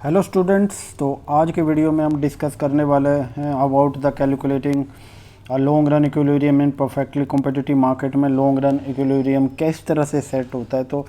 Hello students, तो आज के वीडियो में हम डिस्कस करने वाले हैं about the calculating long run equilibrium in perfectly competitive market में लॉन्ग रन इक्विलिब्रियम किस तरह से सेट होता है। तो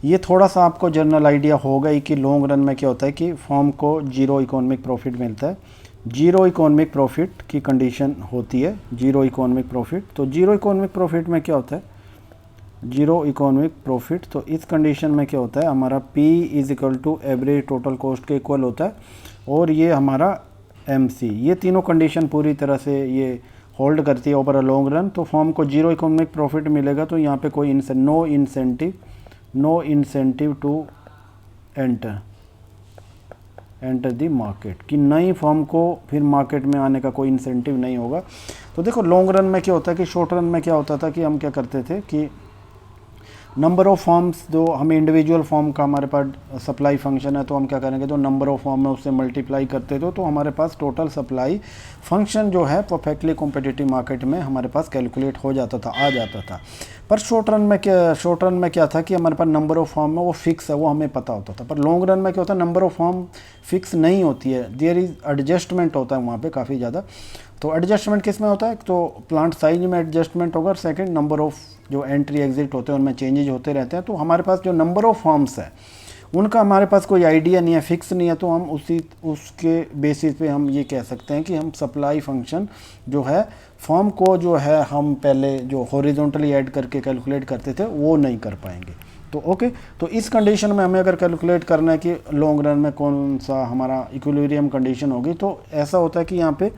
ये थोड़ा सा आपको जनरल आइडिया होगा ही कि लॉन्ग रन में क्या होता है कि फर्म को जीरो इकोनॉमिक प्रॉफिट मिलता है। जीरो इकोनॉमिक प्रॉफिट की कंडीशन होती है जीरो इकोनॉमिक प्रॉफिट। तो जीरो इकोनॉमिक प्रॉफिट में क्या होता है, जीरो इकोनॉमिक प्रॉफिट। तो इस कंडीशन में क्या होता है, हमारा P is equal to average total cost के इक्वल होता है और ये हमारा MC, ये तीनों कंडीशन पूरी तरह से ये होल्ड करती है ओवर अ लॉन्ग रन। तो फर्म को जीरो इकोनॉमिक प्रॉफिट मिलेगा तो यहाँ पे कोई no incentive to enter the market, कि नई फर्म को फिर मार्केट में आने का कोई इंसेंटिव नहीं होगा। तो देखो लॉन्ग रन में क्या होता है कि शॉर्ट रन में क्या होता था कि हम क्या करते थे कि नंबर ऑफ़ फॉर्म्स, जो हमें इंडिविजुअल फॉर्म का हमारे पास सप्लाई फंक्शन है तो हम क्या करेंगे, तो नंबर ऑफ़ फॉर्म में उससे मल्टीप्लाई करते थे तो हमारे पास टोटल सप्लाई फंक्शन जो है परफेक्टली कॉम्पिटिटिव मार्केट में हमारे पास कैलकुलेट हो जाता था, आ जाता था। पर शॉर्ट रन में क्या था कि हमारे पास नंबर ऑफ़ फॉर्म में वो फिक्स है, वो हमें पता होता था। पर लॉन्ग रन में क्या होता है, नंबर ऑफ़ फॉर्म फिक्स नहीं होती है, देयर इज़ एडजस्टमेंट होता है वहाँ पे काफ़ी ज़्यादा। तो एडजस्टमेंट किस में होता है, तो प्लांट साइज में एडजस्टमेंट होगा, सेकंड नंबर ऑफ़ जो एंट्री एग्जिट होते हैं उनमें चेंजेज होते रहते हैं। तो हमारे पास जो नंबर ऑफ़ फॉर्म्स है उनका हमारे पास कोई आइडिया नहीं है, फिक्स नहीं है। तो हम उसके बेसिस पे हम ये कह सकते हैं कि हम सप्लाई फंक्शन जो है फॉर्म को जो है हम पहले जो हॉरिजॉन्टली ऐड करके कैलकुलेट करते थे वो नहीं कर पाएंगे। तो ओके, तो इस कंडीशन में हमें अगर कैलकुलेट करना है कि लॉन्ग रन में कौन सा हमारा इक्विलिब्रियम कंडीशन होगी, तो ऐसा होता है कि यहाँ पे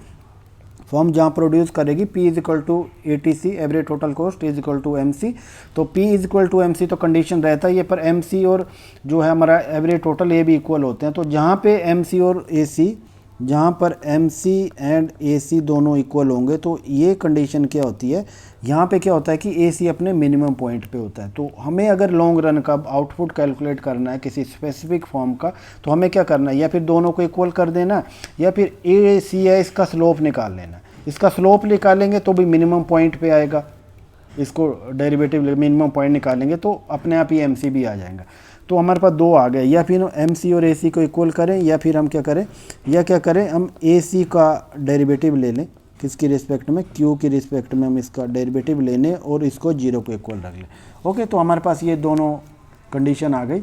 फॉर्म जहाँ प्रोड्यूस करेगी P is equal to ATC average total cost is equal to MC। तो P is equal to MC तो कंडीशन रहता है ये, पर MC और जो है हमारा एवरेज टोटल ये भी इक्वल होते हैं। तो जहाँ पे MC और AC, जहाँ पर MC एंड AC दोनों इक्वल होंगे तो ये कंडीशन क्या होती है, यहाँ पे क्या होता है कि AC अपने मिनिमम पॉइंट पे होता है। तो हमें अगर लॉन्ग रन का आउटपुट कैलकुलेट करना है किसी स्पेसिफिक फॉर्म का, तो हमें क्या करना है, या फिर दोनों को इक्वल कर देना या फिर AC है इसका स्लोप निकाल लेना। इसका स्लोप निकालेंगे तो भी मिनिमम पॉइंट पे आएगा, इसको डेरिवेटिव मिनिमम पॉइंट निकालेंगे तो अपने आप ही MC भी आ जाएगा। तो हमारे पास दो आ गए, या फिर MC और AC को इक्वल करें या फिर हम क्या करें हम AC का डेरिवेटिव ले लें, किसकी रिस्पेक्ट में, Q की रिस्पेक्ट में हम इसका डेरिवेटिव ले लें और इसको जीरो को इक्वल रख लें। ओके, तो हमारे पास ये दोनों कंडीशन आ गई।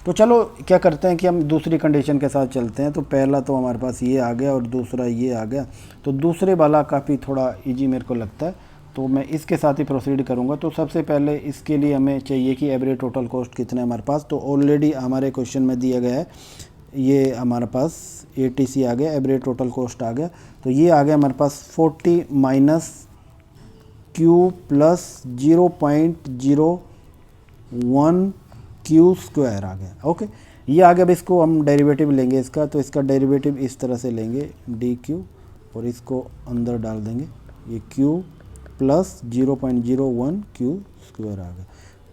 तो चलो क्या करते हैं कि हम दूसरी कंडीशन के साथ चलते हैं। तो पहला तो हमारे पास ये आ गया और दूसरा ये आ गया, तो दूसरे वाला काफ़ी थोड़ा इजी मेरे को लगता है, तो मैं इसके साथ ही प्रोसीड करूंगा। तो सबसे पहले इसके लिए हमें चाहिए कि एवरेज टोटल कॉस्ट कितना है हमारे पास। तो ऑलरेडी हमारे क्वेश्चन में दिया गया है, ये हमारे पास ATC आ गया, एवरेज टोटल कॉस्ट आ गया। तो ये आ गया हमारे पास 40 minus Q plus 0.01 Q square आ गया। ओके, ये आ गया। अब इसको हम डेरिवेटिव लेंगे इसका, तो इसका डेरिवेटिव इस तरह से लेंगे DQ और इसको अंदर डाल देंगे, ये Q प्लस 0.01 Q स्क्वायर आ गया।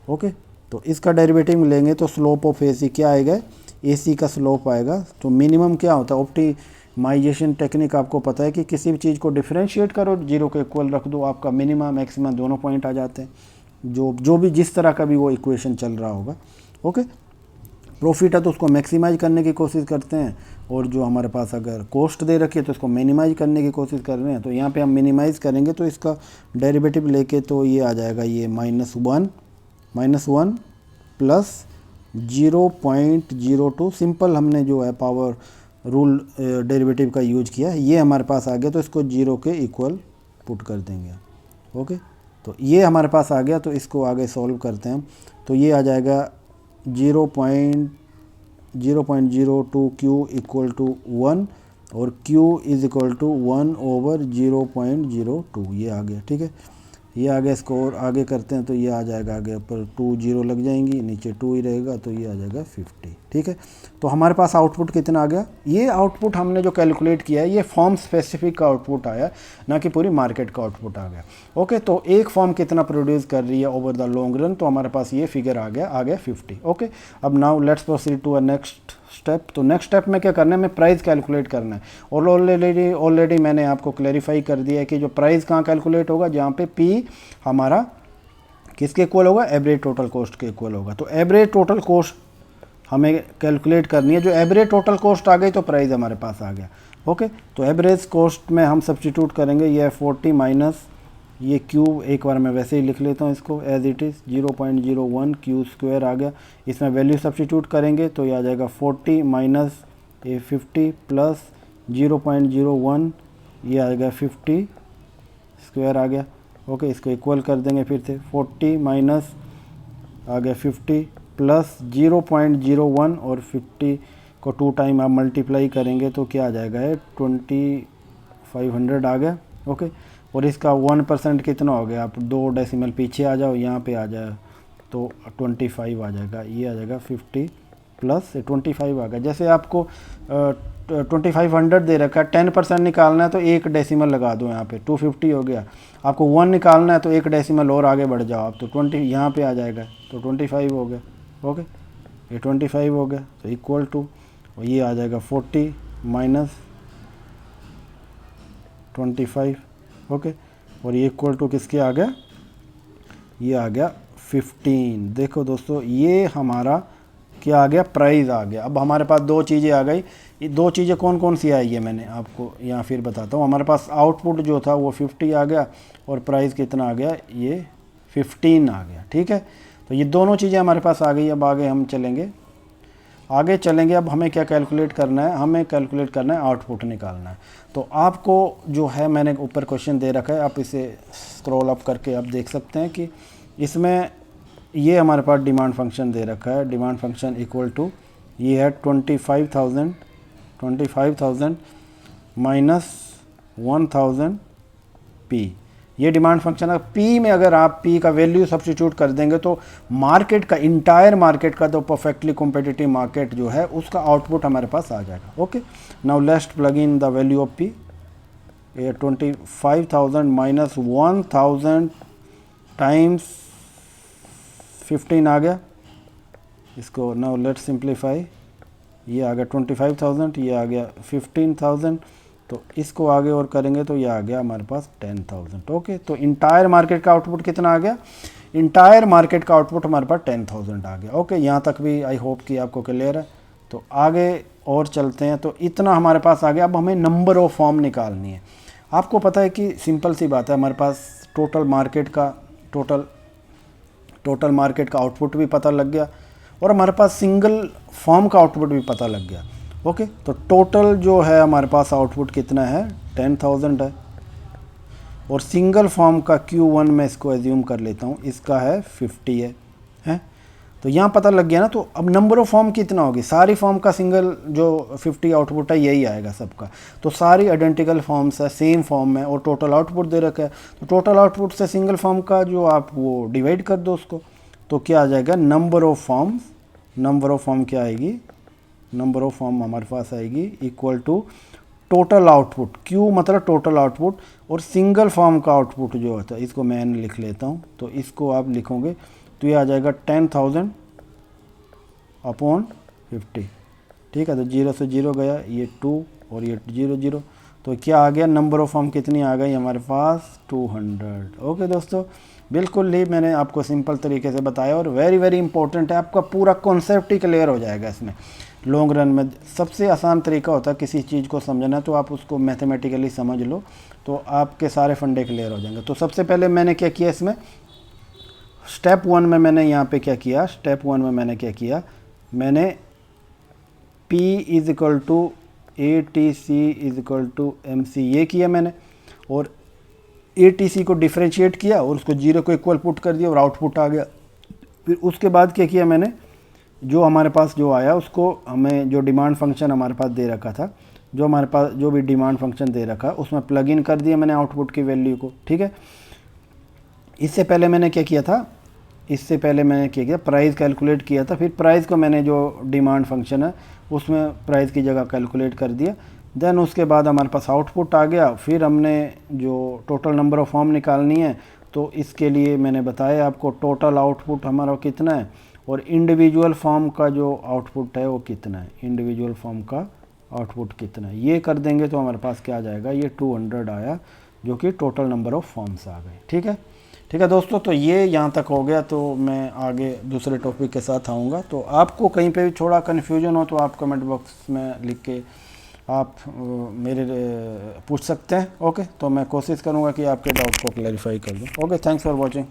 ओके, तो इसका डेरिवेटिव लेंगे तो स्लोप ऑफ AC क्या आएगा, AC का स्लोप आएगा। तो मिनिमम क्या होता है, ऑप्टिमाइजेशन टेक्निक आपको पता है कि किसी भी चीज़ को डिफरेंशिएट करो, जीरो के इक्वल रख दो, आपका मिनिमम मैक्सिमम दोनों पॉइंट आ जाते हैं, जो भी जिस तरह का भी वो इक्वेशन चल रहा होगा। ओके, प्रॉफिट है तो उसको मैक्सिमाइज करने की कोशिश करते हैं, और जो हमारे पास अगर कॉस्ट दे रखी है तो उसको मिनिमाइज करने की कोशिश कर रहे हैं। तो यहाँ पे हम मिनिमाइज करेंगे तो इसका डेरिवेटिव लेके तो ये आ जाएगा, ये -1 प्लस 0.02, सिंपल हमने जो है पावर रूल डेरिवेटिव का यूज किया है, ये हमारे पास आ गया। तो इसको जीरो के इक्वल पुट कर देंगे। ओके, तो ये हमारे पास आ गया। तो इसको आगे सॉल्व करते हैं हम, तो ये आ जाएगा 0.02 Q इक्वल टू 1 और Q इज़ इक्वल टू 1/0.02, ये आ गया। ठीक है, ये आ गया। इसको और आगे करते हैं तो ये आ जाएगा, आगे ऊपर 2 0 लग जाएंगी, नीचे 2 ही रहेगा, तो ये आ जाएगा 50। ठीक है, तो हमारे पास आउटपुट कितना आ गया, ये आउटपुट हमने जो कैलकुलेट किया है ये फॉर्म स्पेसिफिक का आउटपुट आया, ना कि पूरी मार्केट का आउटपुट आ गया। ओके, तो एक फॉर्म कितना प्रोड्यूस कर रही है ओवर द लॉन्ग रन, तो हमारे पास ये फिगर आ गया 50। ओके, अब now let's proceed to a next step. तो नेक्स्ट स्टेप में क्या करना है, हमें प्राइस कैलकुलेट करना है। और ऑलरेडी मैंने आपको क्लैरिफाई कर दिया है कि जो प्राइस कहाँ कैलकुलेट होगा, जहाँ पे P हमारा किसके इक्वल होगा, एवरेज टोटल कॉस्ट के इक्वल होगा। तो एवरेज टोटल कॉस्ट हमें कैलकुलेट करनी है। जो एवरेज टोटल कॉस्ट आ गई तो प्राइस हमारे पास आ गया। ओके, तो एवरेज कॉस्ट में हम सब्स्टिट्यूट करेंगे, ये 40 माइनस ये क्यूब, एक बार मैं वैसे ही लिख लेता हूँ इसको as it is, 0.01 Q square आ गया। इसमें वैल्यू सब्स्टिट्यूट करेंगे तो ये आ जाएगा 40 माइनस ये 50 प्लस 0.01, ये आ जाएगा 50 स्क्वायर आ गया। ओके, इसको इक्वल कर देंगे फिर से, 40 माइनस आ गया 50 प्लस 0.01 और 50 को 2 टाइम आप मल्टीप्लाई करेंगे तो क्या आ जाएगा, है 2500 आ गया। ओके, और इसका 1% कितना हो गया, आप 2 डेसिमल पीछे आ जाओ, यहाँ पे आ जाए तो 25 आ जाएगा। ये आ जाएगा 50 प्लस 25 आ गया। जैसे आपको 2500 दे रखा है, 10% निकालना है तो 1 डेसिमल लगा दो यहाँ पे, 250 हो गया। आपको 1 निकालना है तो 1 डेसिमल और आगे बढ़ जाओ आप, तो 20 यहाँ पे आ जाएगा तो 25 हो गया। ओके, ये 25 हो गया, तो इक्वल टू, और ये आ जाएगा 40 माइनस 25। ओके, और ये इक्वल टू किसके आ गया, ये आ गया 15। देखो दोस्तों, ये हमारा क्या आ गया, प्राइस आ गया। अब हमारे पास 2 चीज़ें आ गई। ये 2 चीज़ें कौन कौन सी आई है मैंने आपको यहाँ फिर बताता हूँ। हमारे पास आउटपुट जो था वो 50 आ गया और प्राइस कितना आ गया, ये 15 आ गया। ठीक है, तो ये दोनों चीज़ें हमारे पास आ गई। अब आगे हम चलेंगे, अब हमें क्या कैलकुलेट करना है, हमें कैलकुलेट करना है आउटपुट निकालना है। तो आपको जो है, मैंने ऊपर क्वेश्चन दे रखा है, आप इसे स्क्रॉल अप करके आप देख सकते हैं कि इसमें ये हमारे पास डिमांड फंक्शन दे रखा है। डिमांड फंक्शन इक्वल टू ये है 25,000 माइनस 1000 पी। ये डिमांड फंक्शन है। पी में अगर आप पी का वैल्यू सब्स्टिट्यूट कर देंगे तो मार्केट का, इंटायर मार्केट का, तो परफेक्टली कॉम्पिटिटिव मार्केट जो है उसका आउटपुट हमारे पास आ जाएगा। Okay, now let's plug in the value of P. ये 25,000 माइनस 1000 टाइम्स 15 आ गया। इसको नाउ लेट्स सिंप्लीफाई, ये आ गया 25,000, ये आ गया 15,000, तो इसको आगे और करेंगे तो ये आ गया हमारे पास 10,000। ओके, तो इंटायर मार्केट का आउटपुट कितना आ गया, इंटायर मार्केट का आउटपुट हमारे पास 10,000 आ गया। ओके, यहाँ तक भी आई होप कि आपको क्लियर है। तो आगे और चलते हैं, तो इतना हमारे पास आ गया। अब हमें नंबर ऑफ फॉर्म निकालनी है। आपको पता है कि सिंपल सी बात है, हमारे पास टोटल मार्केट का आउटपुट भी पता लग गया और हमारे पास सिंगल फॉर्म का आउटपुट भी पता लग गया। ओके, तो टोटल जो है हमारे पास आउटपुट कितना है, 10,000 है। और सिंगल फॉर्म का Q1 मैं इसको एज्यूम कर लेता हूँ, इसका है 50 है। तो यहाँ पता लग गया ना। तो अब नंबर ऑफ फॉर्म कितना होगी, सारी फॉर्म का सिंगल जो 50 आउटपुट है यही आएगा सबका। तो सारी आइडेंटिकल फॉर्म्स है, सेम फॉर्म में, और टोटल आउटपुट दे रखा है। तो टोटल आउटपुट से सिंगल फॉर्म का जो आप वो डिवाइड कर दो उसको, तो क्या आ जाएगा, नंबर ऑफ फॉर्म क्या आएगी, नंबर ऑफ फॉर्म हमारे पास आएगी equal to total output. Q मतलब टोटल आउटपुट, और सिंगल फॉर्म का आउटपुट जो होता है, इसको मैं लिख लेता हूँ। तो इसको आप लिखोगे तो ये आ जाएगा 10,000 अपॉन 50। ठीक है, तो 0 से 0 गया, ये 2 और ये 0 0, तो क्या आ गया, नंबर ऑफ फॉर्म कितनी आ गई हमारे पास, 200। ओके दोस्तों, बिल्कुल ही मैंने आपको सिंपल तरीके से बताया और वेरी वेरी इंपॉर्टेंट है। आपका पूरा कॉन्सेप्ट ही क्लियर हो जाएगा इसमें। लॉन्ग रन में सबसे आसान तरीका होता है किसी चीज़ को समझना, तो आप उसको मैथमेटिकली समझ लो तो आपके सारे फंडे क्लियर हो जाएंगे। तो सबसे पहले मैंने क्या किया इसमें, स्टेप 1 में मैंने यहाँ पे क्या किया, मैंने P is equal to ATC is equal to MC ये किया मैंने, और ATC को डिफ्रेंशिएट किया और उसको 0 को इक्वल पुट कर दिया और आउटपुट आ गया। फिर उसके बाद क्या किया मैंने, जो हमारे पास जो आया उसको, हमें जो डिमांड फंक्शन हमारे पास दे रखा था, जो हमारे पास जो भी डिमांड फंक्शन दे रखा उसमें प्लग इन कर दिया मैंने आउटपुट की वैल्यू को। ठीक है, इससे पहले मैंने क्या किया, प्राइस कैलकुलेट किया था। फिर प्राइस को मैंने जो डिमांड फंक्शन है उसमें प्राइस की जगह कैलकुलेट कर दिया। देन उसके बाद हमारे पास आउटपुट आ गया। फिर हमने जो टोटल नंबर ऑफ फॉर्म निकालनी है, तो इसके लिए मैंने बताया आपको टोटल आउटपुट हमारा कितना है और इंडिविजुअल फॉर्म का जो आउटपुट है वो कितना है, ये कर देंगे तो हमारे पास क्या आ जाएगा, ये 200 आया, जो कि टोटल नंबर ऑफ फॉर्म्स आ गए। ठीक ठीक है दोस्तों, तो ये यहाँ तक हो गया, तो मैं आगे दूसरे टॉपिक के साथ आऊँगा। तो आपको कहीं पे भी थोड़ा कन्फ्यूजन हो तो आप कमेंट बॉक्स में लिख के आप मेरे पूछ सकते हैं। ओके, तो मैं कोशिश करूँगा कि आपके डाउट को क्लैरिफाई कर दूँ। Okay, thanks for watching.